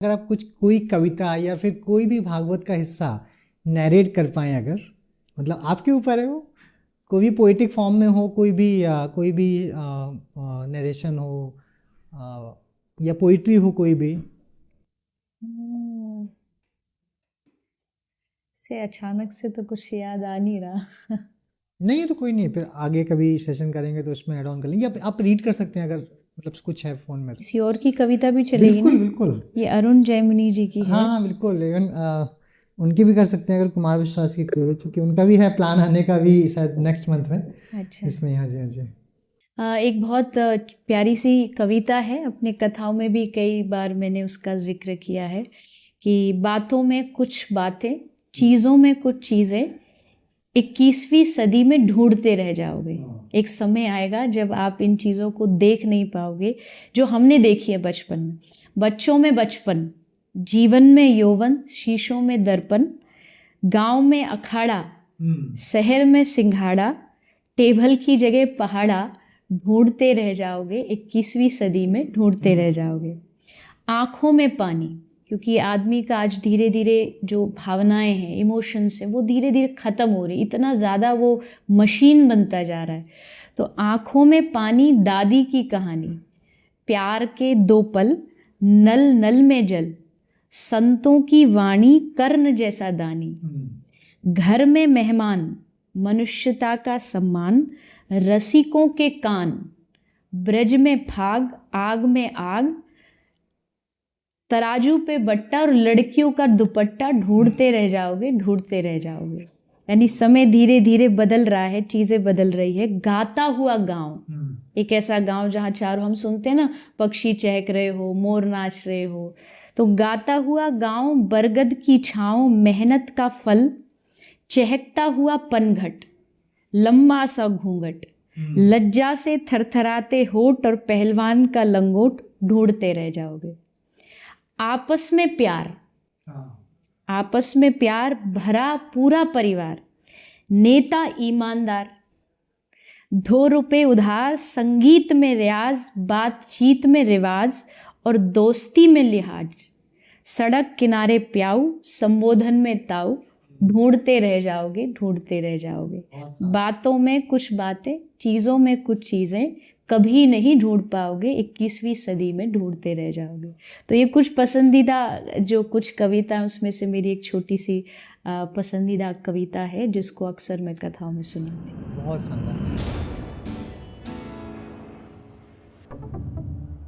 अगर आप कुछ कोई कविता या फिर कोई भी भागवत का हिस्सा नैरेट कर पाएँ, अगर मतलब आपके ऊपर है वो, कोई भी पोएटिक फॉर्म में हो, कोई भी नरेशन हो, या पोइट्री हो कोई भी। हम्म, से अचानक से तो कुछ याद आ नहीं रहा। नहीं है तो कोई नहीं, फिर आगे कभी सेशन करेंगे तो उसमें ऐड ऑन कर लेंगे, आप रीड कर सकते हैं अगर मतलब कुछ है फ़ोन में तो। किसी और की कविता भी चलेगी बिल्कुल ना? बिल्कुल। ये अरुण जैमिनी जी की हाँ है। हाँ बिल्कुल, इवन उनकी भी कर सकते हैं अगर कुमार विश्वास की कोई, क्योंकि उनका भी है प्लान आने का भी शायद नेक्स्ट मंथ में, अच्छा। जिसमें हाँ जी हाँ जी। एक बहुत प्यारी सी कविता है, अपने कथाओं में भी कई बार मैंने उसका जिक्र किया है कि बातों में कुछ बातें, चीज़ों में कुछ चीज़ें 21वीं सदी में ढूंढते रह जाओगे। एक समय आएगा जब आप इन चीज़ों को देख नहीं पाओगे जो हमने देखी है बचपन में। बच्चों में बचपन, जीवन में यौवन, शीशों में दर्पण, गांव में अखाड़ा, शहर में सिंघाड़ा, टेबल की जगह पहाड़ा, ढूंढते रह जाओगे 21वीं सदी में, ढूंढते रह जाओगे। आँखों में पानी, क्योंकि आदमी का आज धीरे धीरे जो भावनाएं हैं, इमोशंस हैं, वो धीरे धीरे ख़त्म हो रही, इतना ज़्यादा वो मशीन बनता जा रहा है। तो आँखों में पानी, दादी की कहानी, प्यार के दो पल, नल नल में जल, संतों की वाणी, कर्ण जैसा दानी, घर में मेहमान, मनुष्यता का सम्मान, रसिकों के कान, ब्रज में फाग, आग में आग, तराजू पे बट्टा और लड़कियों का दुपट्टा, ढूंढते रह जाओगे, ढूंढते रह जाओगे। यानी समय धीरे धीरे बदल रहा है, चीजें बदल रही है। गाता हुआ गांव, एक ऐसा गांव जहाँ चारों, हम सुनते हैं ना, पक्षी चहक रहे हो, मोर नाच रहे हो, तो गाता हुआ गांव, बरगद की छांव, मेहनत का फल, चहकता हुआ पनघट, लंबा सा घूंघट, लज्जा से थरथराते होठ और पहलवान का लंगोट, ढूंढते रह जाओगे। आपस में प्यार, आपस में प्यार भरा पूरा परिवार, नेता ईमानदार, 2 रुपए उधार, संगीत में रियाज, बातचीत में रिवाज और दोस्ती में लिहाज, सड़क किनारे प्याऊ, संबोधन में ताऊ, ढूंढते रह जाओगे, ढूंढते रह जाओगे। बातों में कुछ बातें, चीज़ों में कुछ चीज़ें, कभी नहीं ढूंढ पाओगे, 21वीं सदी में ढूंढते रह जाओगे। तो ये कुछ पसंदीदा जो कुछ कविता है उसमें से मेरी एक छोटी सी पसंदीदा कविता है जिसको अक्सर मैं कथाओं में सुनाती हूँ। बहुत शानदार।